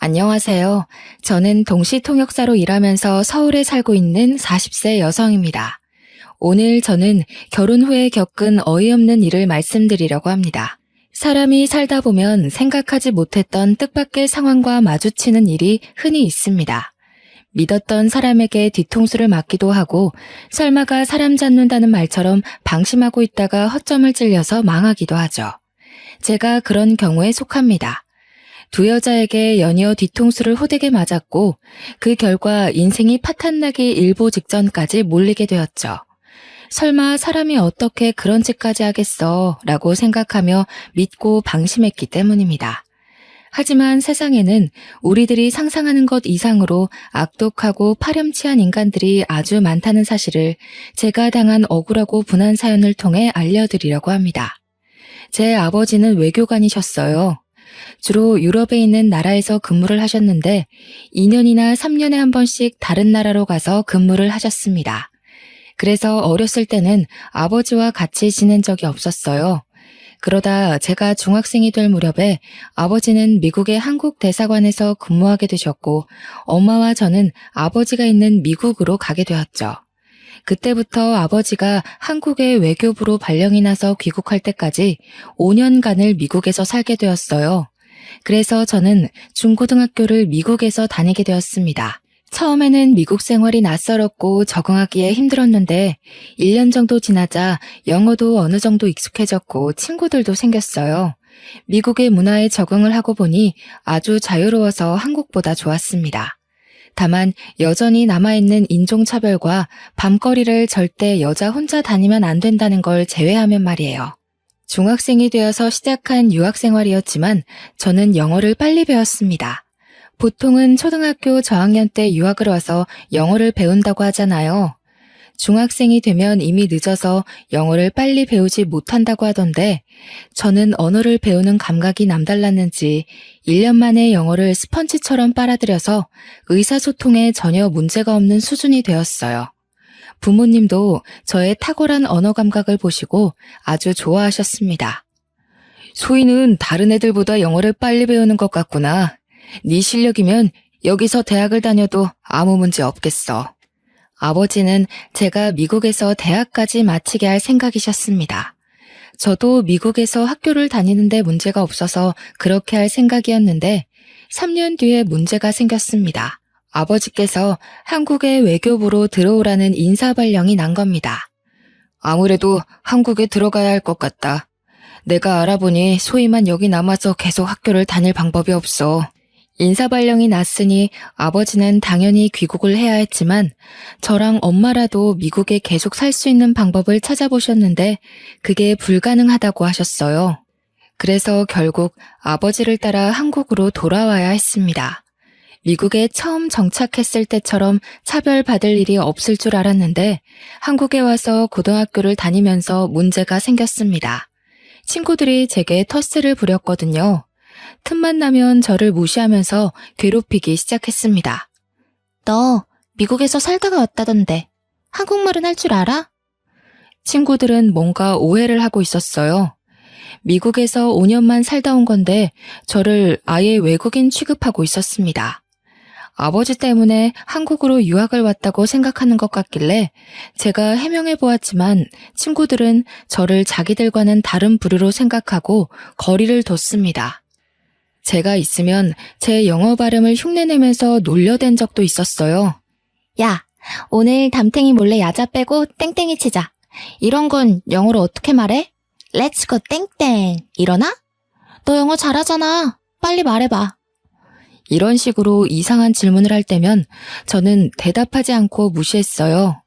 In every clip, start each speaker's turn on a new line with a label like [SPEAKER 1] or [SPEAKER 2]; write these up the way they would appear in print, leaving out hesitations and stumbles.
[SPEAKER 1] 안녕하세요. 저는 동시통역사로 일하면서 서울에 살고 있는 40세 여성입니다. 오늘 저는 결혼 후에 겪은 어이없는 일을 말씀드리려고 합니다. 사람이 살다 보면 생각하지 못했던 뜻밖의 상황과 마주치는 일이 흔히 있습니다. 믿었던 사람에게 뒤통수를 맞기도 하고 설마가 사람 잡는다는 말처럼 방심하고 있다가 허점을 찔려서 망하기도 하죠. 제가 그런 경우에 속합니다. 두 여자에게 연이어 뒤통수를 호되게 맞았고 그 결과 인생이 파탄나기 일보 직전까지 몰리게 되었죠. 설마 사람이 어떻게 그런 짓까지 하겠어 라고 생각하며 믿고 방심했기 때문입니다. 하지만 세상에는 우리들이 상상하는 것 이상으로 악독하고 파렴치한 인간들이 아주 많다는 사실을 제가 당한 억울하고 분한 사연을 통해 알려드리려고 합니다. 제 아버지는 외교관이셨어요. 주로 유럽에 있는 나라에서 근무를 하셨는데 2년이나 3년에 한 번씩 다른 나라로 가서 근무를 하셨습니다. 그래서 어렸을 때는 아버지와 같이 지낸 적이 없었어요. 그러다 제가 중학생이 될 무렵에 아버지는 미국의 한국 대사관에서 근무하게 되셨고 엄마와 저는 아버지가 있는 미국으로 가게 되었죠. 그때부터 아버지가 한국의 외교부로 발령이 나서 귀국할 때까지 5년간을 미국에서 살게 되었어요. 그래서 저는 중고등학교를 미국에서 다니게 되었습니다. 처음에는 미국 생활이 낯설었고 적응하기에 힘들었는데 1년 정도 지나자 영어도 어느 정도 익숙해졌고 친구들도 생겼어요. 미국의 문화에 적응을 하고 보니 아주 자유로워서 한국보다 좋았습니다. 다만 여전히 남아있는 인종차별과 밤거리를 절대 여자 혼자 다니면 안 된다는 걸 제외하면 말이에요. 중학생이 되어서 시작한 유학생활이었지만 저는 영어를 빨리 배웠습니다. 보통은 초등학교 저학년 때 유학을 와서 영어를 배운다고 하잖아요. 중학생이 되면 이미 늦어서 영어를 빨리 배우지 못한다고 하던데 저는 언어를 배우는 감각이 남달랐는지 1년 만에 영어를 스펀지처럼 빨아들여서 의사소통에 전혀 문제가 없는 수준이 되었어요. 부모님도 저의 탁월한 언어 감각을 보시고 아주 좋아하셨습니다. 소희는 다른 애들보다 영어를 빨리 배우는 것 같구나. 네 실력이면 여기서 대학을 다녀도 아무 문제 없겠어. 아버지는 제가 미국에서 대학까지 마치게 할 생각이셨습니다. 저도 미국에서 학교를 다니는데 문제가 없어서 그렇게 할 생각이었는데 3년 뒤에 문제가 생겼습니다. 아버지께서 한국의 외교부로 들어오라는 인사발령이 난 겁니다. 아무래도 한국에 들어가야 할 것 같다. 내가 알아보니 소희만 여기 남아서 계속 학교를 다닐 방법이 없어. 인사발령이 났으니 아버지는 당연히 귀국을 해야 했지만 저랑 엄마라도 미국에 계속 살 수 있는 방법을 찾아보셨는데 그게 불가능하다고 하셨어요. 그래서 결국 아버지를 따라 한국으로 돌아와야 했습니다. 미국에 처음 정착했을 때처럼 차별받을 일이 없을 줄 알았는데 한국에 와서 고등학교를 다니면서 문제가 생겼습니다. 친구들이 제게 텃세를 부렸거든요. 틈만 나면 저를 무시하면서 괴롭히기 시작했습니다. 너 미국에서 살다가 왔다던데 한국말은 할 줄 알아? 친구들은 뭔가 오해를 하고 있었어요. 미국에서 5년만 살다 온 건데 저를 아예 외국인 취급하고 있었습니다. 아버지 때문에 한국으로 유학을 왔다고 생각하는 것 같길래 제가 해명해 보았지만 친구들은 저를 자기들과는 다른 부류로 생각하고 거리를 뒀습니다. 제가 있으면 제 영어 발음을 흉내내면서 놀려댄 적도 있었어요. 야, 오늘 담탱이 몰래 야자 빼고 땡땡이 치자. 이런 건 영어로 어떻게 말해? Let's go 땡땡. 이러나? 너 영어 잘하잖아. 빨리 말해봐. 이런 식으로 이상한 질문을 할 때면 저는 대답하지 않고 무시했어요.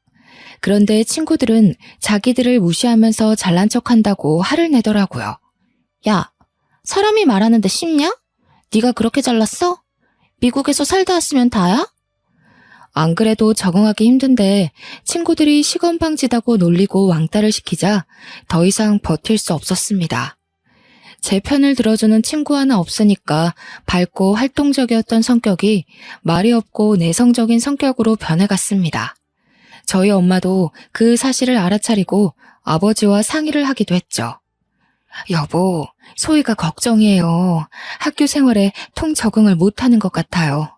[SPEAKER 1] 그런데 친구들은 자기들을 무시하면서 잘난 척한다고 화를 내더라고요. 야, 사람이 말하는데 쉽냐? 네가 그렇게 잘났어? 미국에서 살다 왔으면 다야? 안 그래도 적응하기 힘든데 친구들이 시건방지다고 놀리고 왕따를 시키자 더 이상 버틸 수 없었습니다. 제 편을 들어주는 친구 하나 없으니까 밝고 활동적이었던 성격이 말이 없고 내성적인 성격으로 변해갔습니다. 저희 엄마도 그 사실을 알아차리고 아버지와 상의를 하기도 했죠. 여보, 소희가 걱정이에요. 학교 생활에 통 적응을 못하는 것 같아요.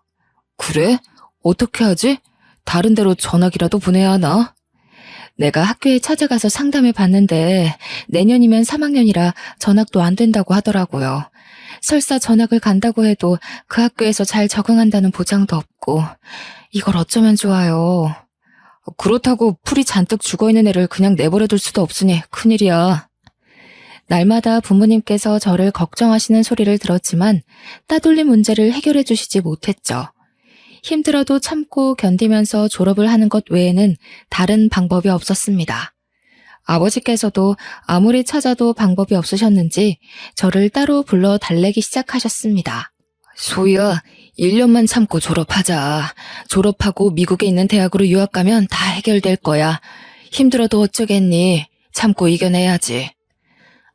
[SPEAKER 1] 그래? 어떻게 하지? 다른 데로 전학이라도 보내야 하나? 내가 학교에 찾아가서 상담해 봤는데 내년이면 3학년이라 전학도 안 된다고 하더라고요. 설사 전학을 간다고 해도 그 학교에서 잘 적응한다는 보장도 없고 이걸 어쩌면 좋아요. 그렇다고 풀이 잔뜩 죽어있는 애를 그냥 내버려둘 수도 없으니 큰일이야. 날마다 부모님께서 저를 걱정하시는 소리를 들었지만 따돌림 문제를 해결해 주시지 못했죠. 힘들어도 참고 견디면서 졸업을 하는 것 외에는 다른 방법이 없었습니다. 아버지께서도 아무리 찾아도 방법이 없으셨는지 저를 따로 불러 달래기 시작하셨습니다. 소희야, 1년만 참고 졸업하자. 졸업하고 미국에 있는 대학으로 유학 가면 다 해결될 거야. 힘들어도 어쩌겠니? 참고 이겨내야지.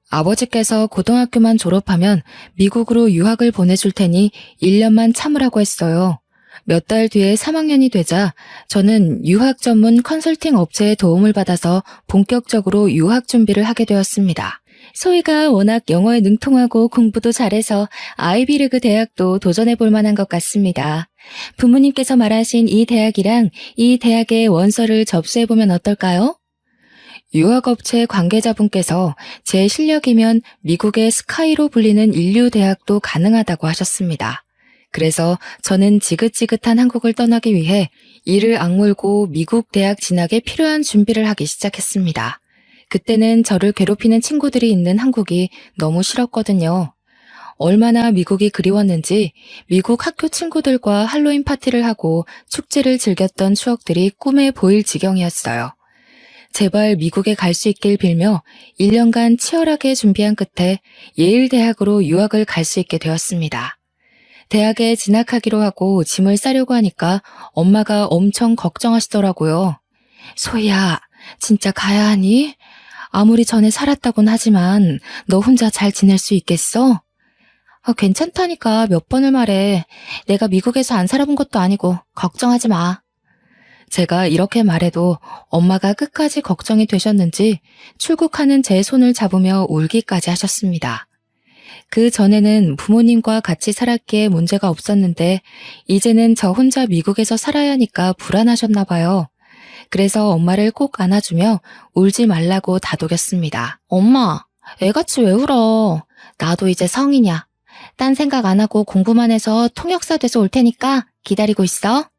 [SPEAKER 1] 아버지께서 고등학교만 졸업하면 미국으로 유학을 보내줄 테니 1년만 참으라고 했어요. 몇 달 뒤에 3학년이 되자 저는 유학 전문 컨설팅 업체의 도움을 받아서 본격적으로 유학 준비를 하게 되었습니다. 소희가 워낙 영어에 능통하고 공부도 잘해서 아이비리그 대학도 도전해 볼 만한 것 같습니다. 부모님께서 말하신 이 대학이랑 이 대학의 원서를 접수해 보면 어떨까요? 유학업체 관계자분께서 제 실력이면 미국의 스카이로 불리는 인류 대학도 가능하다고 하셨습니다. 그래서 저는 지긋지긋한 한국을 떠나기 위해 이를 악물고 미국 대학 진학에 필요한 준비를 하기 시작했습니다. 그때는 저를 괴롭히는 친구들이 있는 한국이 너무 싫었거든요. 얼마나 미국이 그리웠는지 미국 학교 친구들과 할로윈 파티를 하고 축제를 즐겼던 추억들이 꿈에 보일 지경이었어요. 제발 미국에 갈 수 있길 빌며 1년간 치열하게 준비한 끝에 예일 대학으로 유학을 갈 수 있게 되었습니다. 대학에 진학하기로 하고 짐을 싸려고 하니까 엄마가 엄청 걱정하시더라고요. 소희야, 진짜 가야 하니? 아무리 전에 살았다곤 하지만 너 혼자 잘 지낼 수 있겠어? 괜찮다니까 몇 번을 말해. 내가 미국에서 안 살아본 것도 아니고 걱정하지 마. 제가 이렇게 말해도 엄마가 끝까지 걱정이 되셨는지 출국하는 제 손을 잡으며 울기까지 하셨습니다. 그 전에는 부모님과 같이 살았기에 문제가 없었는데 이제는 저 혼자 미국에서 살아야 하니까 불안하셨나 봐요. 그래서 엄마를 꼭 안아주며 울지 말라고 다독였습니다. 엄마, 애같이 왜 울어? 나도 이제 성인이야. 딴 생각 안 하고 공부만 해서 통역사 돼서 올 테니까 기다리고 있어.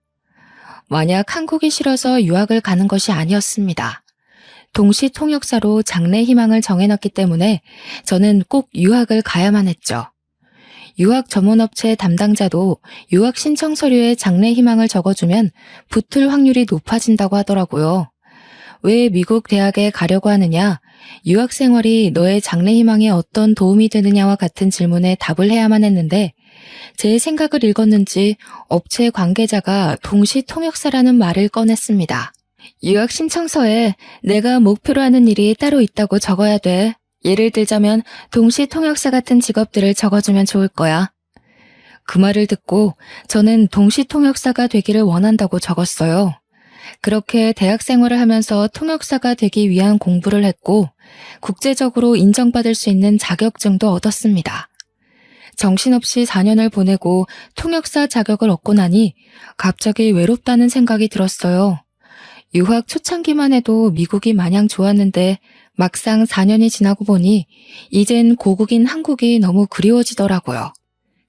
[SPEAKER 1] 만약 한국이 싫어서 유학을 가는 것이 아니었습니다. 동시 통역사로 장래 희망을 정해놨기 때문에 저는 꼭 유학을 가야만 했죠. 유학 전문업체 담당자도 유학 신청 서류에 장래 희망을 적어주면 붙을 확률이 높아진다고 하더라고요. 왜 미국 대학에 가려고 하느냐, 유학 생활이 너의 장래 희망에 어떤 도움이 되느냐와 같은 질문에 답을 해야만 했는데 제 생각을 읽었는지 업체 관계자가 동시 통역사라는 말을 꺼냈습니다. 유학 신청서에 내가 목표로 하는 일이 따로 있다고 적어야 돼. 예를 들자면 동시 통역사 같은 직업들을 적어주면 좋을 거야. 그 말을 듣고 저는 동시 통역사가 되기를 원한다고 적었어요. 그렇게 대학 생활을 하면서 통역사가 되기 위한 공부를 했고 국제적으로 인정받을 수 있는 자격증도 얻었습니다. 정신없이 4년을 보내고 통역사 자격을 얻고 나니 갑자기 외롭다는 생각이 들었어요. 유학 초창기만 해도 미국이 마냥 좋았는데 막상 4년이 지나고 보니 이젠 고국인 한국이 너무 그리워지더라고요.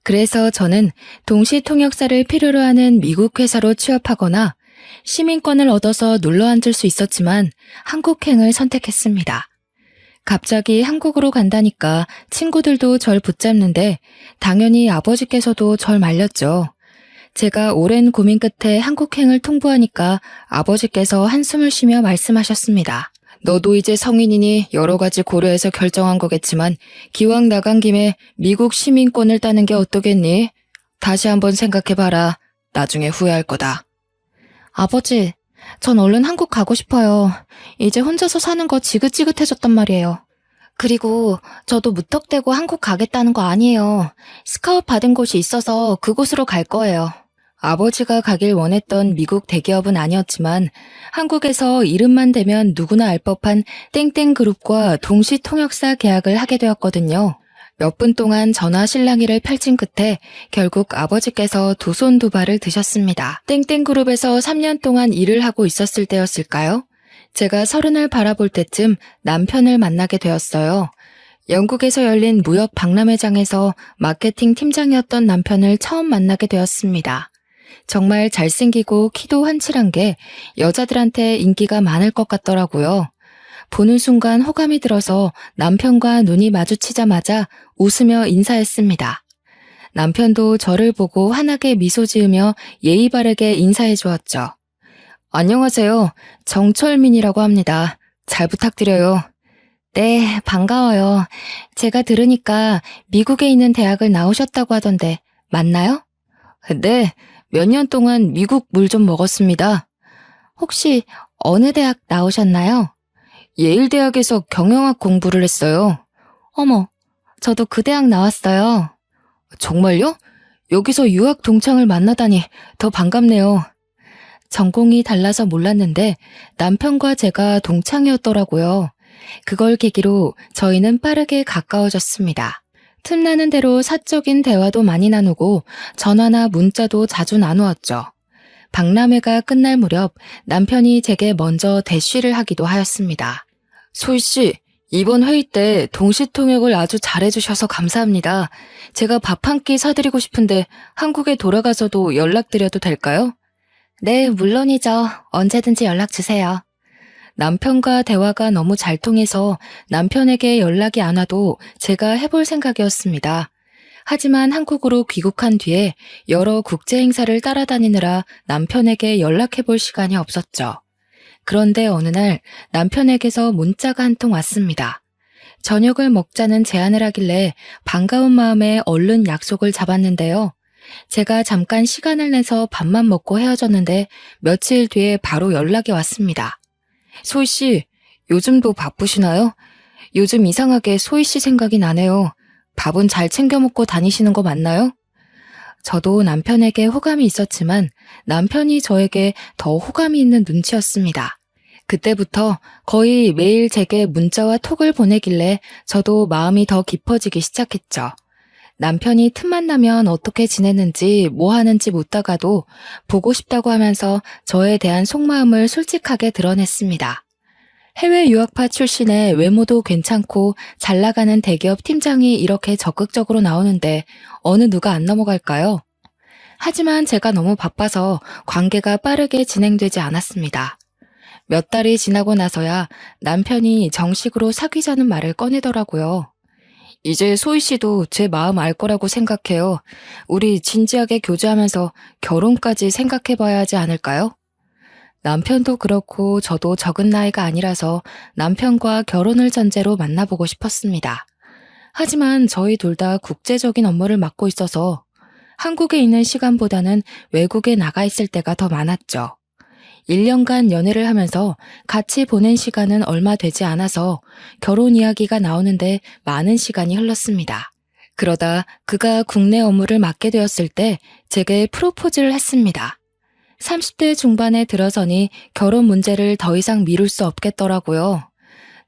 [SPEAKER 1] 그래서 저는 동시 통역사를 필요로 하는 미국 회사로 취업하거나 시민권을 얻어서 눌러앉을 수 있었지만 한국행을 선택했습니다. 갑자기 한국으로 간다니까 친구들도 절 붙잡는데 당연히 아버지께서도 절 말렸죠. 제가 오랜 고민 끝에 한국행을 통보하니까 아버지께서 한숨을 쉬며 말씀하셨습니다. 너도 이제 성인이니 여러 가지 고려해서 결정한 거겠지만 기왕 나간 김에 미국 시민권을 따는 게 어떠겠니? 다시 한번 생각해봐라. 나중에 후회할 거다. 아버지, 전 얼른 한국 가고 싶어요. 이제 혼자서 사는 거 지긋지긋해졌단 말이에요. 그리고 저도 무턱대고 한국 가겠다는 거 아니에요. 스카웃 받은 곳이 있어서 그곳으로 갈 거예요. 아버지가 가길 원했던 미국 대기업은 아니었지만 한국에서 이름만 대면 누구나 알 법한 땡땡그룹과 동시 통역사 계약을 하게 되었거든요. 몇 분 동안 전화 실랑이를 펼친 끝에 결국 아버지께서 두 손 두 발을 드셨습니다. 땡땡그룹에서 3년 동안 일을 하고 있었을 때였을까요? 제가 30을 바라볼 때쯤 남편을 만나게 되었어요. 영국에서 열린 무역 박람회장에서 마케팅 팀장이었던 남편을 처음 만나게 되었습니다. 정말 잘생기고 키도 환칠한 게 여자들한테 인기가 많을 것 같더라고요. 보는 순간 호감이 들어서 남편과 눈이 마주치자마자 웃으며 인사했습니다. 남편도 저를 보고 환하게 미소 지으며 예의 바르게 인사해 주었죠. 안녕하세요. 정철민이라고 합니다. 잘 부탁드려요. 네, 반가워요. 제가 들으니까 미국에 있는 대학을 나오셨다고 하던데 맞나요? 네, 몇 년 동안 미국 물 좀 먹었습니다. 혹시 어느 대학 나오셨나요? 예일대학에서 경영학 공부를 했어요. 어머, 저도 그 대학 나왔어요. 정말요? 여기서 유학 동창을 만나다니 더 반갑네요. 전공이 달라서 몰랐는데 남편과 제가 동창이었더라고요. 그걸 계기로 저희는 빠르게 가까워졌습니다. 틈나는 대로 사적인 대화도 많이 나누고 전화나 문자도 자주 나누었죠. 박람회가 끝날 무렵 남편이 제게 먼저 대쉬를 하기도 하였습니다. 소희 씨, 이번 회의 때 동시통역을 아주 잘해주셔서 감사합니다. 제가 밥 한 끼 사드리고 싶은데 한국에 돌아가서도 연락드려도 될까요? 네, 물론이죠. 언제든지 연락 주세요. 남편과 대화가 너무 잘 통해서 남편에게 연락이 안 와도 제가 해볼 생각이었습니다. 하지만 한국으로 귀국한 뒤에 여러 국제 행사를 따라다니느라 남편에게 연락해볼 시간이 없었죠. 그런데 어느 날 남편에게서 문자가 한 통 왔습니다. 저녁을 먹자는 제안을 하길래 반가운 마음에 얼른 약속을 잡았는데요. 제가 잠깐 시간을 내서 밥만 먹고 헤어졌는데 며칠 뒤에 바로 연락이 왔습니다. 소희 씨, 요즘도 바쁘시나요? 요즘 이상하게 소희 씨 생각이 나네요. 밥은 잘 챙겨 먹고 다니시는 거 맞나요? 저도 남편에게 호감이 있었지만 남편이 저에게 더 호감이 있는 눈치였습니다. 그때부터 거의 매일 제게 문자와 톡을 보내길래 저도 마음이 더 깊어지기 시작했죠. 남편이 틈만 나면 어떻게 지내는지 뭐 하는지 묻다가도 보고 싶다고 하면서 저에 대한 속마음을 솔직하게 드러냈습니다. 해외 유학파 출신의 외모도 괜찮고 잘 나가는 대기업 팀장이 이렇게 적극적으로 나오는데 어느 누가 안 넘어갈까요? 하지만 제가 너무 바빠서 관계가 빠르게 진행되지 않았습니다. 몇 달이 지나고 나서야 남편이 정식으로 사귀자는 말을 꺼내더라고요. 이제 소희 씨도 제 마음 알 거라고 생각해요. 우리 진지하게 교제하면서 결혼까지 생각해봐야 하지 않을까요? 남편도 그렇고 저도 적은 나이가 아니라서 남편과 결혼을 전제로 만나보고 싶었습니다. 하지만 저희 둘 다 국제적인 업무를 맡고 있어서 한국에 있는 시간보다는 외국에 나가 있을 때가 더 많았죠. 1년간 연애를 하면서 같이 보낸 시간은 얼마 되지 않아서 결혼 이야기가 나오는데 많은 시간이 흘렀습니다. 그러다 그가 국내 업무를 맡게 되었을 때 제게 프로포즈를 했습니다. 30대 중반에 들어서니 결혼 문제를 더 이상 미룰 수 없겠더라고요.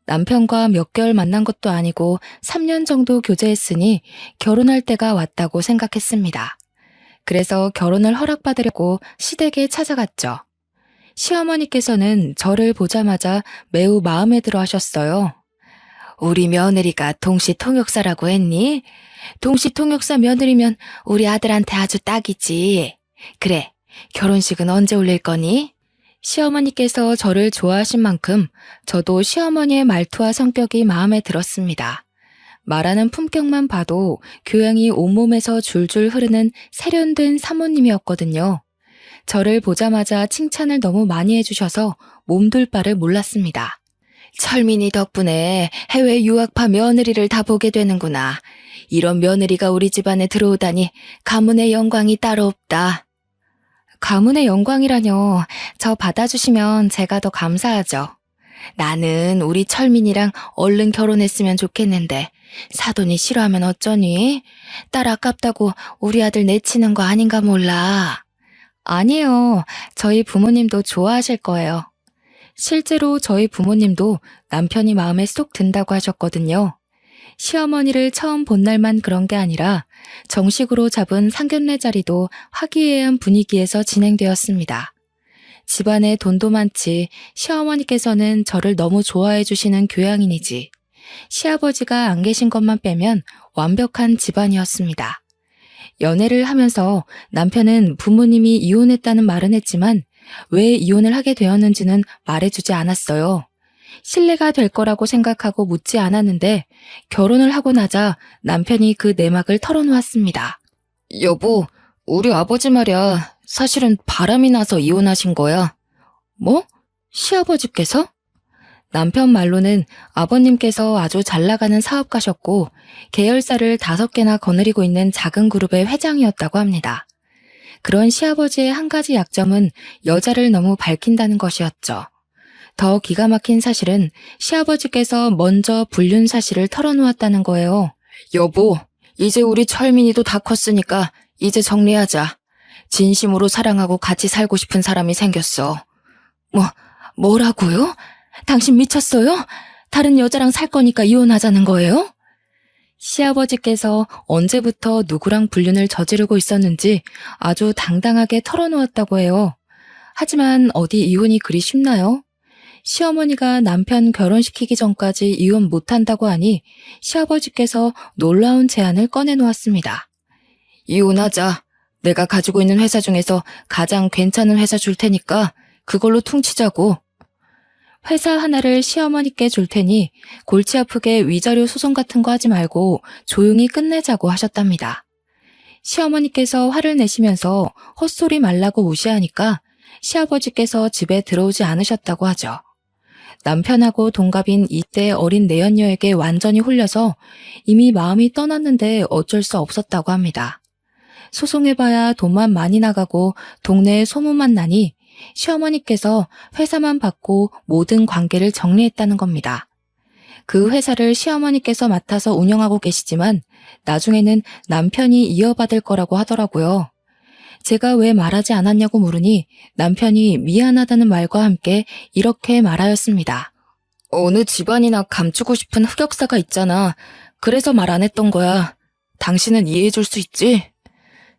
[SPEAKER 1] 남편과 몇 개월 만난 것도 아니고 3년 정도 교제했으니 결혼할 때가 왔다고 생각했습니다. 그래서 결혼을 허락받으려고 시댁에 찾아갔죠. 시어머니께서는 저를 보자마자 매우 마음에 들어 하셨어요. 우리 며느리가 동시통역사라고 했니? 동시통역사 며느리면 우리 아들한테 아주 딱이지. 그래, 결혼식은 언제 올릴 거니? 시어머니께서 저를 좋아하신 만큼 저도 시어머니의 말투와 성격이 마음에 들었습니다. 말하는 품격만 봐도 교양이 온몸에서 줄줄 흐르는 세련된 사모님이었거든요. 저를 보자마자 칭찬을 너무 많이 해주셔서 몸둘 바를 몰랐습니다. 철민이 덕분에 해외 유학파 며느리를 다 보게 되는구나. 이런 며느리가 우리 집안에 들어오다니 가문의 영광이 따로 없다. 가문의 영광이라뇨. 저 받아주시면 제가 더 감사하죠. 나는 우리 철민이랑 얼른 결혼했으면 좋겠는데 사돈이 싫어하면 어쩌니? 딸 아깝다고 우리 아들 내치는 거 아닌가 몰라. 아니에요. 저희 부모님도 좋아하실 거예요. 실제로 저희 부모님도 남편이 마음에 쏙 든다고 하셨거든요. 시어머니를 처음 본 날만 그런 게 아니라 정식으로 잡은 상견례 자리도 화기애애한 분위기에서 진행되었습니다. 집안에 돈도 많지 시어머니께서는 저를 너무 좋아해 주시는 교양인이지 시아버지가 안 계신 것만 빼면 완벽한 집안이었습니다. 연애를 하면서 남편은 부모님이 이혼했다는 말은 했지만 왜 이혼을 하게 되었는지는 말해주지 않았어요. 신뢰가 될 거라고 생각하고 묻지 않았는데 결혼을 하고 나자 남편이 그 내막을 털어놓았습니다. 여보, 우리 아버지 말이야. 사실은 바람이 나서 이혼하신 거야. 뭐? 시아버지께서? 남편 말로는 아버님께서 아주 잘 나가는 사업가셨고 계열사를 5개나 거느리고 있는 작은 그룹의 회장이었다고 합니다. 그런 시아버지의 한 가지 약점은 여자를 너무 밝힌다는 것이었죠. 더 기가 막힌 사실은 시아버지께서 먼저 불륜 사실을 털어놓았다는 거예요. 여보, 이제 우리 철민이도 다 컸으니까 이제 정리하자. 진심으로 사랑하고 같이 살고 싶은 사람이 생겼어. 뭐라고요? 당신 미쳤어요? 다른 여자랑 살 거니까 이혼하자는 거예요? 시아버지께서 언제부터 누구랑 불륜을 저지르고 있었는지 아주 당당하게 털어놓았다고 해요. 하지만 어디 이혼이 그리 쉽나요? 시어머니가 남편 결혼시키기 전까지 이혼 못한다고 하니 시아버지께서 놀라운 제안을 꺼내놓았습니다. 이혼하자. 내가 가지고 있는 회사 중에서 가장 괜찮은 회사 줄 테니까 그걸로 퉁치자고. 회사 하나를 시어머니께 줄 테니 골치 아프게 위자료 소송 같은 거 하지 말고 조용히 끝내자고 하셨답니다. 시어머니께서 화를 내시면서 헛소리 말라고 무시하니까 시아버지께서 집에 들어오지 않으셨다고 하죠. 남편하고 동갑인 이때 어린 내연녀에게 완전히 홀려서 이미 마음이 떠났는데 어쩔 수 없었다고 합니다. 소송해봐야 돈만 많이 나가고 동네에 소문만 나니 시어머니께서 회사만 받고 모든 관계를 정리했다는 겁니다. 그 회사를 시어머니께서 맡아서 운영하고 계시지만 나중에는 남편이 이어받을 거라고 하더라고요. 제가 왜 말하지 않았냐고 물으니 남편이 미안하다는 말과 함께 이렇게 말하였습니다. 어느 집안이나 감추고 싶은 흑역사가 있잖아. 그래서 말 안 했던 거야. 당신은 이해해 줄 수 있지?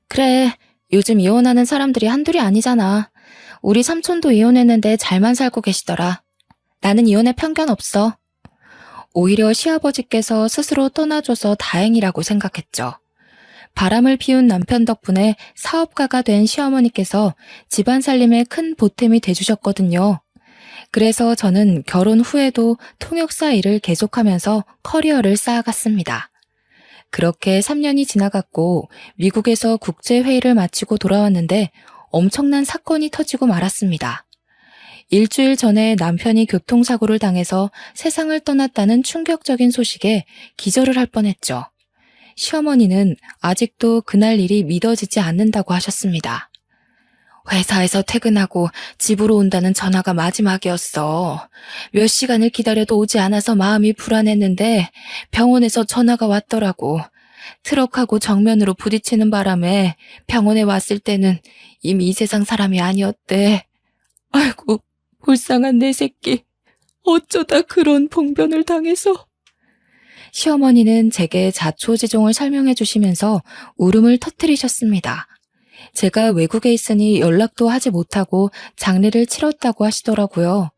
[SPEAKER 1] 그래, 요즘 이혼하는 사람들이 한둘이 아니잖아. 우리 삼촌도 이혼했는데 잘만 살고 계시더라. 나는 이혼에 편견 없어. 오히려 시아버지께서 스스로 떠나줘서 다행이라고 생각했죠. 바람을 피운 남편 덕분에 사업가가 된 시어머니께서 집안 살림에 큰 보탬이 돼주셨거든요. 그래서 저는 결혼 후에도 통역사 일을 계속하면서 커리어를 쌓아갔습니다. 그렇게 3년이 지나갔고 미국에서 국제회의를 마치고 돌아왔는데 엄청난 사건이 터지고 말았습니다. 일주일 전에 남편이 교통사고를 당해서 세상을 떠났다는 충격적인 소식에 기절을 할 뻔했죠. 시어머니는 아직도 그날 일이 믿어지지 않는다고 하셨습니다. 회사에서 퇴근하고 집으로 온다는 전화가 마지막이었어. 몇 시간을 기다려도 오지 않아서 마음이 불안했는데 병원에서 전화가 왔더라고. 트럭하고 정면으로 부딪히는 바람에 병원에 왔을 때는 이미 이 세상 사람이 아니었대. 아이고, 불쌍한 내 새끼. 어쩌다 그런 봉변을 당해서. 시어머니는 제게 자초지종을 설명해 주시면서 울음을 터뜨리셨습니다. 제가 외국에 있으니 연락도 하지 못하고 장례를 치렀다고 하시더라고요.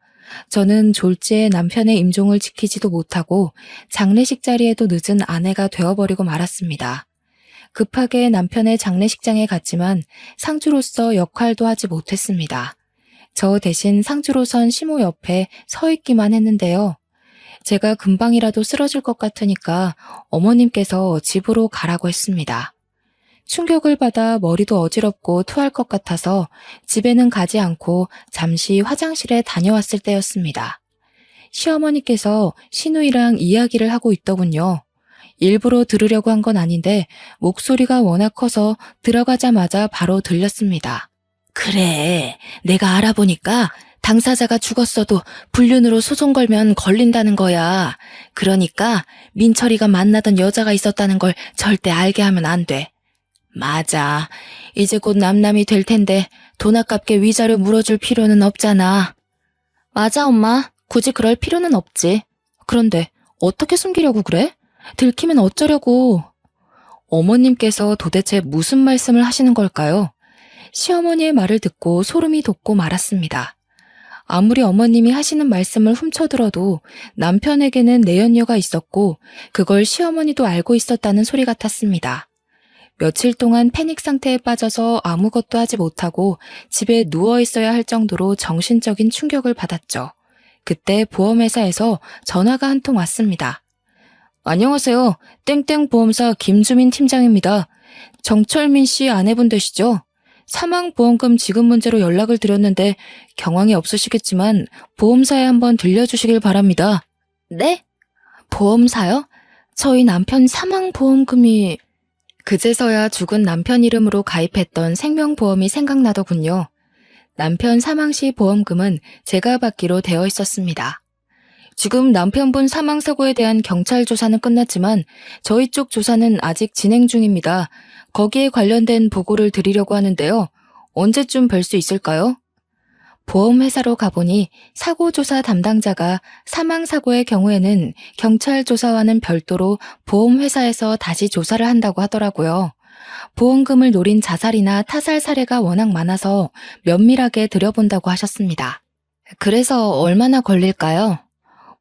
[SPEAKER 1] 저는 졸지에 남편의 임종을 지키지도 못하고 장례식 자리에도 늦은 아내가 되어버리고 말았습니다. 급하게 남편의 장례식장에 갔지만 상주로서 역할도 하지 못했습니다. 저 대신 상주로 선 시모 옆에 서 있기만 했는데요. 제가 금방이라도 쓰러질 것 같으니까 어머님께서 집으로 가라고 했습니다. 충격을 받아 머리도 어지럽고 토할 것 같아서 집에는 가지 않고 잠시 화장실에 다녀왔을 때였습니다. 시어머니께서 시누이랑 이야기를 하고 있더군요. 일부러 들으려고 한 건 아닌데 목소리가 워낙 커서 들어가자마자 바로 들렸습니다. 그래, 내가 알아보니까 당사자가 죽었어도 불륜으로 소송 걸면 걸린다는 거야. 그러니까 민철이가 만나던 여자가 있었다는 걸 절대 알게 하면 안 돼. 맞아. 이제 곧 남남이 될 텐데 돈 아깝게 위자료 물어줄 필요는 없잖아. 맞아, 엄마. 굳이 그럴 필요는 없지. 그런데 어떻게 숨기려고 그래? 들키면 어쩌려고. 어머님께서 도대체 무슨 말씀을 하시는 걸까요? 시어머니의 말을 듣고 소름이 돋고 말았습니다. 아무리 어머님이 하시는 말씀을 훔쳐들어도 남편에게는 내연녀가 있었고 그걸 시어머니도 알고 있었다는 소리 같았습니다. 며칠 동안 패닉 상태에 빠져서 아무것도 하지 못하고 집에 누워 있어야 할 정도로 정신적인 충격을 받았죠. 그때 보험회사에서 전화가 한 통 왔습니다. 안녕하세요. 땡땡 보험사 김주민 팀장입니다. 정철민 씨 아내분 되시죠? 사망보험금 지급 문제로 연락을 드렸는데 경황이 없으시겠지만 보험사에 한번 들려주시길 바랍니다. 네? 보험사요? 저희 남편 사망보험금이... 그제서야 죽은 남편 이름으로 가입했던 생명보험이 생각나더군요. 남편 사망 시 보험금은 제가 받기로 되어 있었습니다. 지금 남편분 사망사고에 대한 경찰 조사는 끝났지만 저희 쪽 조사는 아직 진행 중입니다. 거기에 관련된 보고를 드리려고 하는데요. 언제쯤 뵐 수 있을까요? 보험회사로 가보니 사고조사 담당자가 사망사고의 경우에는 경찰 조사와는 별도로 보험회사에서 다시 조사를 한다고 하더라고요. 보험금을 노린 자살이나 타살 사례가 워낙 많아서 면밀하게 들여본다고 하셨습니다. 그래서 얼마나 걸릴까요?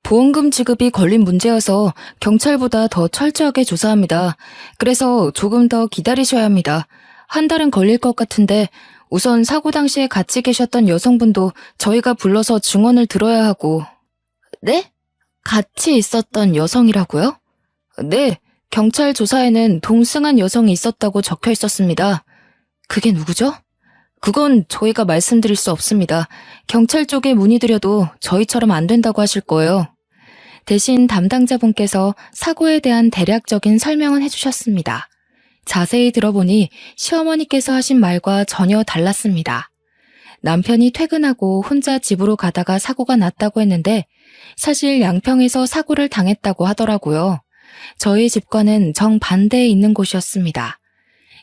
[SPEAKER 1] 보험금 지급이 걸린 문제여서 경찰보다 더 철저하게 조사합니다. 그래서 조금 더 기다리셔야 합니다. 한 달은 걸릴 것 같은데 우선 사고 당시에 같이 계셨던 여성분도 저희가 불러서 증언을 들어야 하고. 네? 같이 있었던 여성이라고요? 네, 경찰 조사에는 동승한 여성이 있었다고 적혀 있었습니다. 그게 누구죠? 그건 저희가 말씀드릴 수 없습니다. 경찰 쪽에 문의드려도 저희처럼 안 된다고 하실 거예요. 대신 담당자분께서 사고에 대한 대략적인 설명은 해주셨습니다. 자세히 들어보니 시어머니께서 하신 말과 전혀 달랐습니다. 남편이 퇴근하고 혼자 집으로 가다가 사고가 났다고 했는데 사실 양평에서 사고를 당했다고 하더라고요. 저희 집과는 정반대에 있는 곳이었습니다.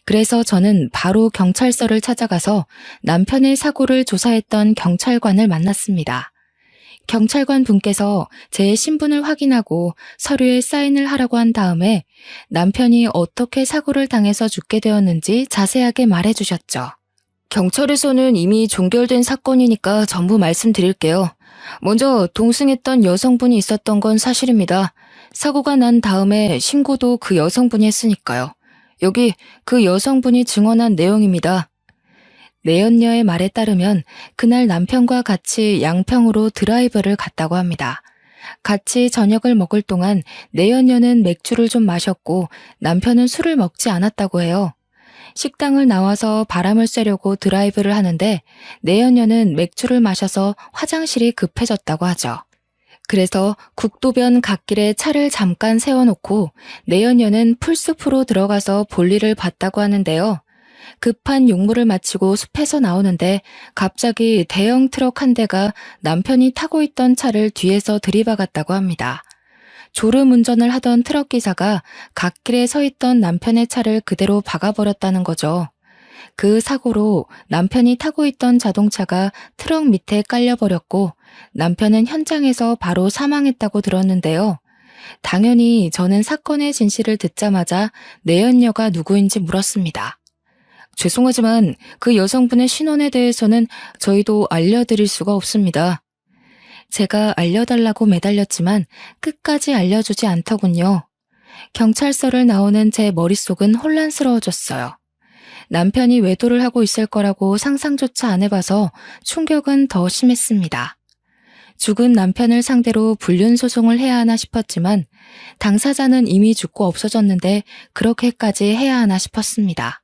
[SPEAKER 1] 그래서 저는 바로 경찰서를 찾아가서 남편의 사고를 조사했던 경찰관을 만났습니다. 경찰관 분께서 제 신분을 확인하고 서류에 사인을 하라고 한 다음에 남편이 어떻게 사고를 당해서 죽게 되었는지 자세하게 말해주셨죠. 경찰에서는 이미 종결된 사건이니까 전부 말씀드릴게요. 먼저 동승했던 여성분이 있었던 건 사실입니다. 사고가 난 다음에 신고도 그 여성분이 했으니까요. 여기 그 여성분이 증언한 내용입니다. 내연녀의 말에 따르면 그날 남편과 같이 양평으로 드라이브를 갔다고 합니다. 같이 저녁을 먹을 동안 내연녀는 맥주를 좀 마셨고 남편은 술을 먹지 않았다고 해요. 식당을 나와서 바람을 쐬려고 드라이브를 하는데 내연녀는 맥주를 마셔서 화장실이 급해졌다고 하죠. 그래서 국도변 갓길에 차를 잠깐 세워놓고 내연녀는 풀숲으로 들어가서 볼일을 봤다고 하는데요. 급한 용무를 마치고 숲에서 나오는데 갑자기 대형 트럭 한 대가 남편이 타고 있던 차를 뒤에서 들이박았다고 합니다. 졸음 운전을 하던 트럭 기사가 갓길에 서 있던 남편의 차를 그대로 박아버렸다는 거죠. 그 사고로 남편이 타고 있던 자동차가 트럭 밑에 깔려버렸고 남편은 현장에서 바로 사망했다고 들었는데요. 당연히 저는 사건의 진실을 듣자마자 내연녀가 누구인지 물었습니다. 죄송하지만 그 여성분의 신원에 대해서는 저희도 알려드릴 수가 없습니다. 제가 알려달라고 매달렸지만 끝까지 알려주지 않더군요. 경찰서를 나오는 제 머릿속은 혼란스러워졌어요. 남편이 외도를 하고 있을 거라고 상상조차 안 해봐서 충격은 더 심했습니다. 죽은 남편을 상대로 불륜소송을 해야 하나 싶었지만 당사자는 이미 죽고 없어졌는데 그렇게까지 해야 하나 싶었습니다.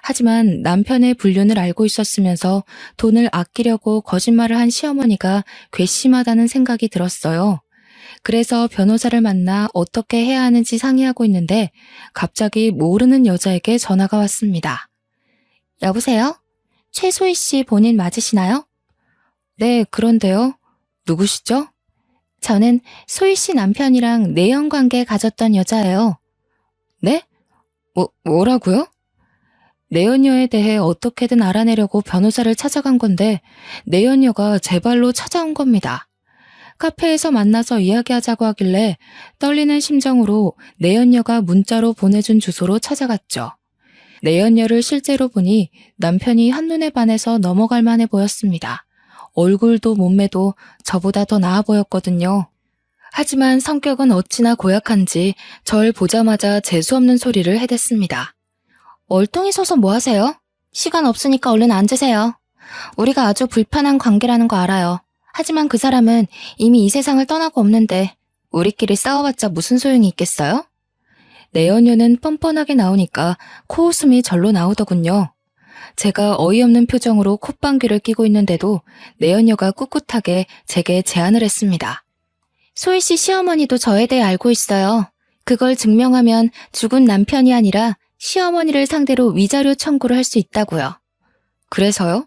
[SPEAKER 1] 하지만 남편의 불륜을 알고 있었으면서 돈을 아끼려고 거짓말을 한 시어머니가 괘씸하다는 생각이 들었어요. 그래서 변호사를 만나 어떻게 해야 하는지 상의하고 있는데 갑자기 모르는 여자에게 전화가 왔습니다. 여보세요? 최소희 씨 본인 맞으시나요? 네, 그런데요. 누구시죠? 저는 소희 씨 남편이랑 내연 관계 가졌던 여자예요. 네? 뭐라고요? 내연녀에 대해 어떻게든 알아내려고 변호사를 찾아간 건데 내연녀가 제 발로 찾아온 겁니다. 카페에서 만나서 이야기하자고 하길래 떨리는 심정으로 내연녀가 문자로 보내준 주소로 찾아갔죠. 내연녀를 실제로 보니 남편이 한눈에 반해서 넘어갈 만해 보였습니다. 얼굴도 몸매도 저보다 더 나아 보였거든요. 하지만 성격은 어찌나 고약한지 절 보자마자 재수없는 소리를 해댔습니다. 얼뚱이 서서 뭐 하세요? 시간 없으니까 얼른 앉으세요. 우리가 아주 불편한 관계라는 거 알아요. 하지만 그 사람은 이미 이 세상을 떠나고 없는데 우리끼리 싸워봤자 무슨 소용이 있겠어요? 내연녀는 뻔뻔하게 나오니까 코웃음이 절로 나오더군요. 제가 어이없는 표정으로 콧방귀를 뀌고 있는데도 내연녀가 꿋꿋하게 제게 제안을 했습니다. 소희 씨 시어머니도 저에 대해 알고 있어요. 그걸 증명하면 죽은 남편이 아니라 시어머니를 상대로 위자료 청구를 할 수 있다고요. 그래서요?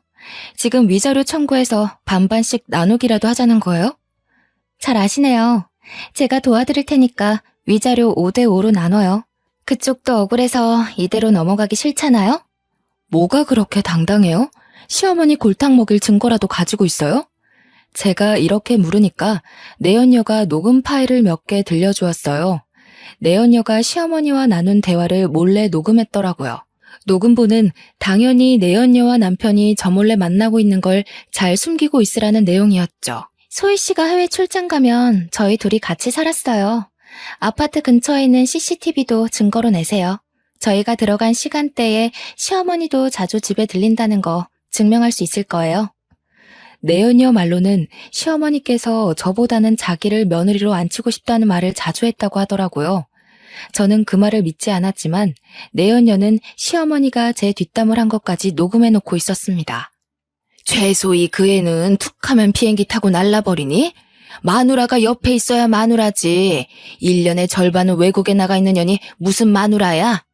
[SPEAKER 1] 지금 위자료 청구해서 반반씩 나누기라도 하자는 거예요? 잘 아시네요. 제가 도와드릴 테니까 위자료 5대5로 나눠요. 그쪽도 억울해서 이대로 넘어가기 싫잖아요? 뭐가 그렇게 당당해요? 시어머니 골탕 먹일 증거라도 가지고 있어요? 제가 이렇게 물으니까 내연녀가 녹음 파일을 몇 개 들려주었어요. 내연녀가 시어머니와 나눈 대화를 몰래 녹음했더라고요. 녹음본은 당연히 내연녀와 남편이 저 몰래 만나고 있는 걸 잘 숨기고 있으라는 내용이었죠. 소희 씨가 해외 출장 가면 저희 둘이 같이 살았어요. 아파트 근처에 있는 CCTV도 증거로 내세요. 저희가 들어간 시간대에 시어머니도 자주 집에 들린다는 거 증명할 수 있을 거예요. 내연녀 말로는 시어머니께서 저보다는 자기를 며느리로 앉히고 싶다는 말을 자주 했다고 하더라고요. 저는 그 말을 믿지 않았지만 내연녀는 시어머니가 제 뒷담을 한 것까지 녹음해놓고 있었습니다. 최소히 그 애는 툭 하면 비행기 타고 날라버리니? 마누라가 옆에 있어야 마누라지. 1년의 절반은 외국에 나가 있는 년이 무슨 마누라야?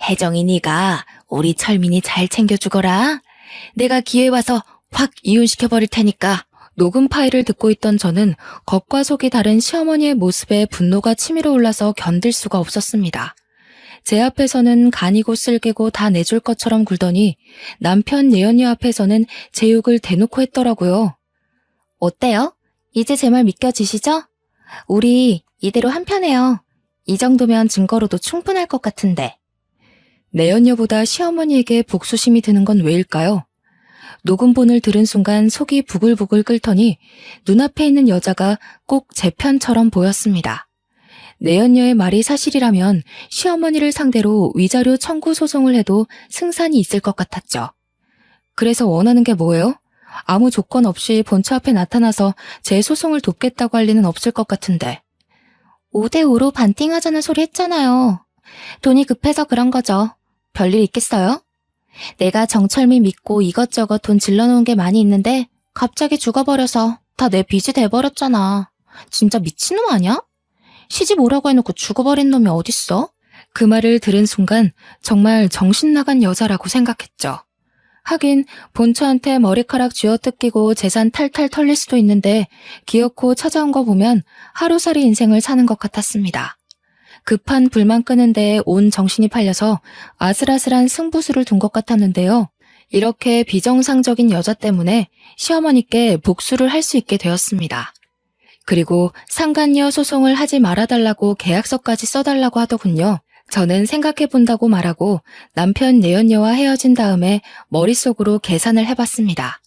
[SPEAKER 1] 혜정이 네가 우리 철민이 잘 챙겨주거라. 내가 기회 와서 확 이혼시켜버릴 테니까. 녹음 파일을 듣고 있던 저는 겉과 속이 다른 시어머니의 모습에 분노가 치밀어 올라서 견딜 수가 없었습니다. 제 앞에서는 간이고 쓸개고 다 내줄 것처럼 굴더니 남편 내연녀 앞에서는 제 욕을 대놓고 했더라고요. 어때요? 이제 제 말 믿겨지시죠? 우리 이대로 한편해요. 이 정도면 증거로도 충분할 것 같은데. 내연녀보다 시어머니에게 복수심이 드는 건 왜일까요? 녹음본을 들은 순간 속이 부글부글 끓더니 눈앞에 있는 여자가 꼭 제 편처럼 보였습니다. 내연녀의 말이 사실이라면 시어머니를 상대로 위자료 청구 소송을 해도 승산이 있을 것 같았죠. 그래서 원하는 게 뭐예요? 아무 조건 없이 본처 앞에 나타나서 제 소송을 돕겠다고 할 리는 없을 것 같은데. 5대5로 반띵하자는 소리 했잖아요. 돈이 급해서 그런 거죠. 별일 있겠어요? 내가 정철미 믿고 이것저것 돈 질러놓은 게 많이 있는데 갑자기 죽어버려서 다 내 빚이 돼버렸잖아. 진짜 미친놈 아니야? 시집 오라고 해놓고 죽어버린 놈이 어딨어? 그 말을 들은 순간 정말 정신 나간 여자라고 생각했죠. 하긴 본처한테 머리카락 쥐어뜯기고 재산 탈탈 털릴 수도 있는데 기어코 찾아온 거 보면 하루살이 인생을 사는 것 같았습니다. 급한 불만 끄는 데에 온 정신이 팔려서 아슬아슬한 승부수를 둔 것 같았는데요. 이렇게 비정상적인 여자 때문에 시어머니께 복수를 할 수 있게 되었습니다. 그리고 상간녀 소송을 하지 말아달라고 계약서까지 써달라고 하더군요. 저는 생각해본다고 말하고 남편 내연녀와 헤어진 다음에 머릿속으로 계산을 해봤습니다.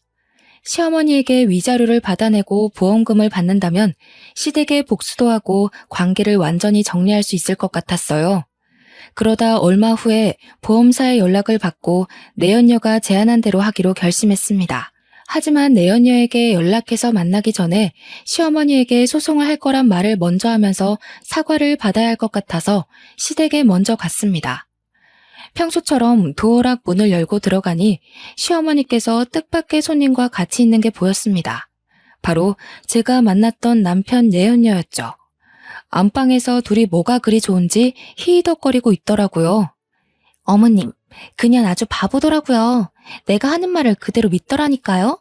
[SPEAKER 1] 시어머니에게 위자료를 받아내고 보험금을 받는다면 시댁에 복수도 하고 관계를 완전히 정리할 수 있을 것 같았어요. 그러다 얼마 후에 보험사에 연락을 받고 내연녀가 제안한 대로 하기로 결심했습니다. 하지만 내연녀에게 연락해서 만나기 전에 시어머니에게 소송을 할 거란 말을 먼저 하면서 사과를 받아야 할 것 같아서 시댁에 먼저 갔습니다. 평소처럼 도어락 문을 열고 들어가니 시어머니께서 뜻밖의 손님과 같이 있는 게 보였습니다. 바로 제가 만났던 남편 내연녀였죠. 안방에서 둘이 뭐가 그리 좋은지 히히덕거리고 있더라고요. 어머님, 그년 아주 바보더라고요. 내가 하는 말을 그대로 믿더라니까요.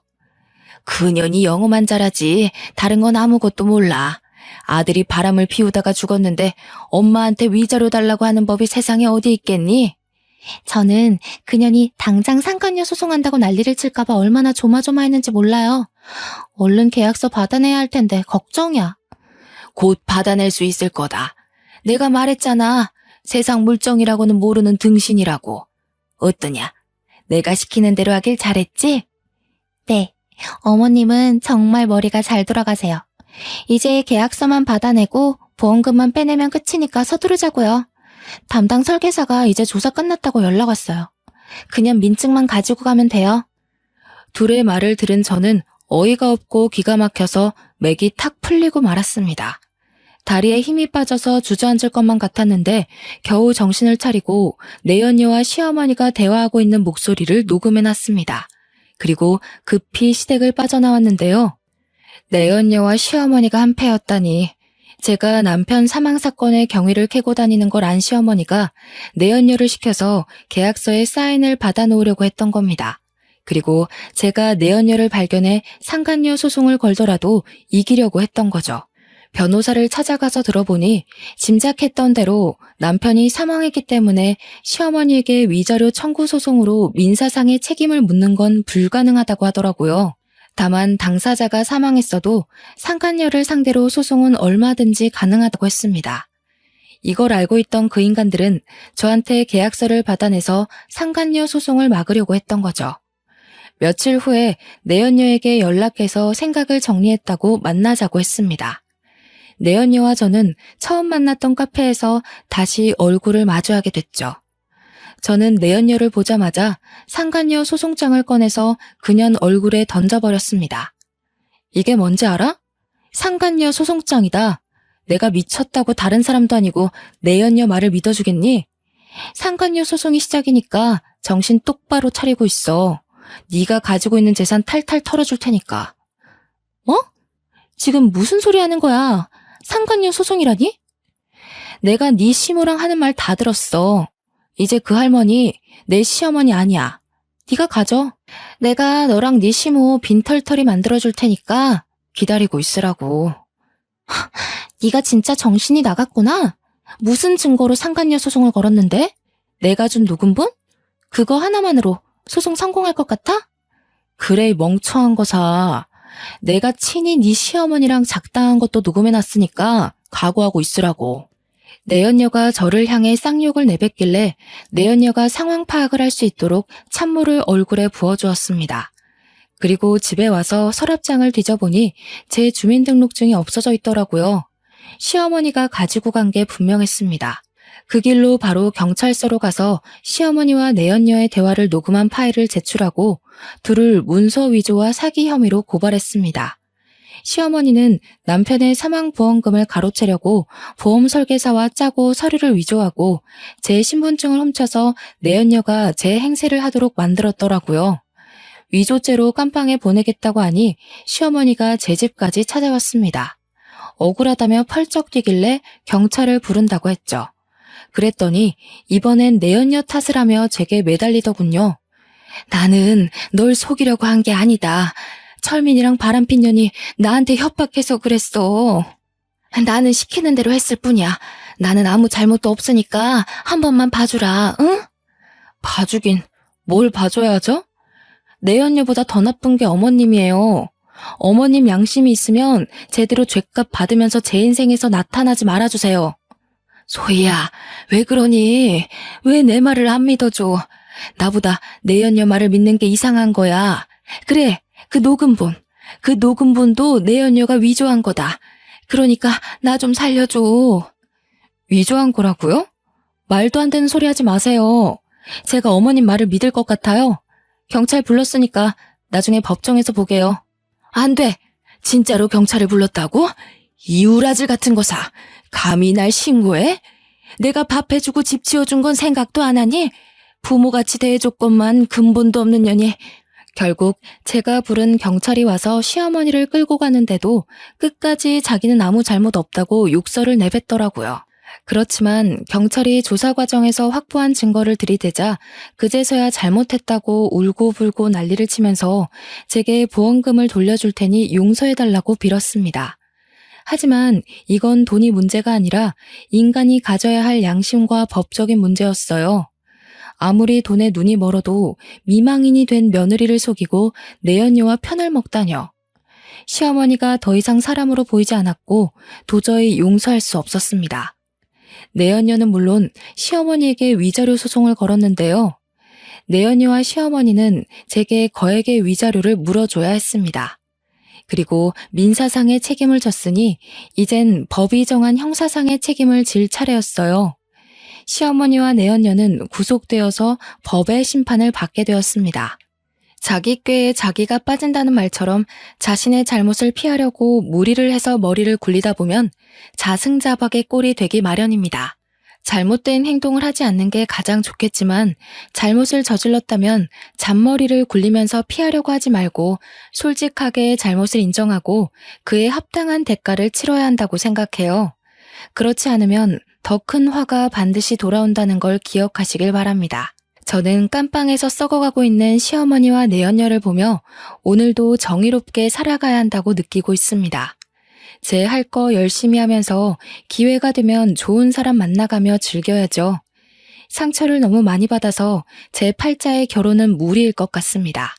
[SPEAKER 1] 그년이 영어만 잘하지 다른 건 아무것도 몰라. 아들이 바람을 피우다가 죽었는데 엄마한테 위자료 달라고 하는 법이 세상에 어디 있겠니?
[SPEAKER 2] 저는 그년이 당장 상간녀 소송한다고 난리를 칠까봐 얼마나 조마조마했는지 몰라요. 얼른 계약서 받아내야 할 텐데 걱정이야.
[SPEAKER 1] 곧 받아낼 수 있을 거다. 내가 말했잖아. 세상 물정이라고는 모르는 등신이라고. 어떠냐? 내가 시키는 대로 하길 잘했지?
[SPEAKER 2] 네, 어머님은 정말 머리가 잘 돌아가세요. 이제 계약서만 받아내고 보험금만 빼내면 끝이니까 서두르자고요. 담당 설계사가 이제 조사 끝났다고 연락 왔어요. 그냥 민증만 가지고 가면 돼요.
[SPEAKER 1] 둘의 말을 들은 저는 어이가 없고 기가 막혀서 맥이 탁 풀리고 말았습니다. 다리에 힘이 빠져서 주저앉을 것만 같았는데 겨우 정신을 차리고 내연녀와 시어머니가 대화하고 있는 목소리를 녹음해놨습니다. 그리고 급히 시댁을 빠져나왔는데요. 내연녀와 시어머니가 한패였다니. 제가 남편 사망 사건의 경위를 캐고 다니는 걸 안 시어머니가 내연녀를 시켜서 계약서에 사인을 받아놓으려고 했던 겁니다. 그리고 제가 내연녀를 발견해 상간녀 소송을 걸더라도 이기려고 했던 거죠. 변호사를 찾아가서 들어보니 짐작했던 대로 남편이 사망했기 때문에 시어머니에게 위자료 청구 소송으로 민사상의 책임을 묻는 건 불가능하다고 하더라고요. 다만 당사자가 사망했어도 상간녀를 상대로 소송은 얼마든지 가능하다고 했습니다. 이걸 알고 있던 그 인간들은 저한테 계약서를 받아내서 상간녀 소송을 막으려고 했던 거죠. 며칠 후에 내연녀에게 연락해서 생각을 정리했다고 만나자고 했습니다. 내연녀와 저는 처음 만났던 카페에서 다시 얼굴을 마주하게 됐죠. 저는 내연녀를 보자마자 상간녀 소송장을 꺼내서 그년 얼굴에 던져버렸습니다. 이게 뭔지 알아? 상간녀 소송장이다. 내가 미쳤다고 다른 사람도 아니고 내연녀 말을 믿어주겠니? 상간녀 소송이 시작이니까 정신 똑바로 차리고 있어. 네가 가지고 있는 재산 탈탈 털어줄 테니까. 뭐? 지금 무슨 소리 하는 거야? 상간녀 소송이라니? 내가 네 시모랑 하는 말 다 들었어. 이제 그 할머니 내 시어머니 아니야. 네가 가져. 내가 너랑 네 시모 빈털터리 만들어줄 테니까 기다리고 있으라고. 네가 진짜 정신이 나갔구나. 무슨 증거로 상간녀 소송을 걸었는데? 내가 준 녹음본? 그거 하나만으로 소송 성공할 것 같아? 그래, 이 멍청한 거사. 내가 친히 네 시어머니랑 작당한 것도 녹음해놨으니까 각오하고 있으라고. 내연녀가 저를 향해 쌍욕을 내뱉길래 내연녀가 상황 파악을 할 수 있도록 찬물을 얼굴에 부어주었습니다. 그리고 집에 와서 서랍장을 뒤져보니 제 주민등록증이 없어져 있더라고요. 시어머니가 가지고 간 게 분명했습니다. 그 길로 바로 경찰서로 가서 시어머니와 내연녀의 대화를 녹음한 파일을 제출하고 둘을 문서 위조와 사기 혐의로 고발했습니다. 시어머니는 남편의 사망보험금을 가로채려고 보험 설계사와 짜고 서류를 위조하고 제 신분증을 훔쳐서 내연녀가 제 행세를 하도록 만들었더라고요. 위조죄로 깜빵에 보내겠다고 하니 시어머니가 제 집까지 찾아왔습니다. 억울하다며 펄쩍 뛰길래 경찰을 부른다고 했죠. 그랬더니 이번엔 내연녀 탓을 하며 제게 매달리더군요. 나는 널 속이려고 한 게 아니다. 철민이랑 바람핀 년이 나한테 협박해서 그랬어. 나는 시키는 대로 했을 뿐이야. 나는 아무 잘못도 없으니까 한 번만 봐주라, 응? 봐주긴 뭘 봐줘야죠? 내연녀보다 더 나쁜 게 어머님이에요. 어머님 양심이 있으면 제대로 죗값 받으면서 제 인생에서 나타나지 말아주세요. 소희야, 왜 그러니? 왜 내 말을 안 믿어줘? 나보다 내연녀 말을 믿는 게 이상한 거야. 그래, 그 녹음본도 내연녀가 위조한 거다. 그러니까 나 좀 살려줘. 위조한 거라고요? 말도 안 되는 소리 하지 마세요. 제가 어머님 말을 믿을 것 같아요. 경찰 불렀으니까 나중에 법정에서 보게요. 안 돼. 진짜로 경찰을 불렀다고? 이 우라질 같은 거사. 감히 날 신고해? 내가 밥 해주고 집 지어준 건 생각도 안 하니? 부모같이 대해줬건만 근본도 없는 년이. 결국 제가 부른 경찰이 와서 시어머니를 끌고 가는데도 끝까지 자기는 아무 잘못 없다고 욕설을 내뱉더라고요. 그렇지만 경찰이 조사 과정에서 확보한 증거를 들이대자 그제서야 잘못했다고 울고불고 난리를 치면서 제게 보험금을 돌려줄 테니 용서해달라고 빌었습니다. 하지만 이건 돈이 문제가 아니라 인간이 가져야 할 양심과 법적인 문제였어요. 아무리 돈에 눈이 멀어도 미망인이 된 며느리를 속이고 내연녀와 편을 먹다녀. 시어머니가 더 이상 사람으로 보이지 않았고 도저히 용서할 수 없었습니다. 내연녀는 물론 시어머니에게 위자료 소송을 걸었는데요. 내연녀와 시어머니는 제게 거액의 위자료를 물어줘야 했습니다. 그리고 민사상의 책임을 졌으니 이젠 법이 정한 형사상의 책임을 질 차례였어요. 시어머니와 내연녀는 구속되어서 법의 심판을 받게 되었습니다. 자기 꾀에 자기가 빠진다는 말처럼 자신의 잘못을 피하려고 무리를 해서 머리를 굴리다 보면 자승자박의 꼴이 되기 마련입니다. 잘못된 행동을 하지 않는 게 가장 좋겠지만 잘못을 저질렀다면 잔머리를 굴리면서 피하려고 하지 말고 솔직하게 잘못을 인정하고 그에 합당한 대가를 치러야 한다고 생각해요. 그렇지 않으면 더 큰 화가 반드시 돌아온다는 걸 기억하시길 바랍니다. 저는 깜빵에서 썩어가고 있는 시어머니와 내연녀를 보며 오늘도 정의롭게 살아가야 한다고 느끼고 있습니다. 제 할 거 열심히 하면서 기회가 되면 좋은 사람 만나가며 즐겨야죠. 상처를 너무 많이 받아서 제 팔자의 결혼은 무리일 것 같습니다.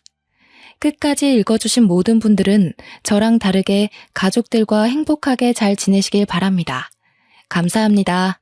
[SPEAKER 1] 끝까지 읽어주신 모든 분들은 저랑 다르게 가족들과 행복하게 잘 지내시길 바랍니다. 감사합니다.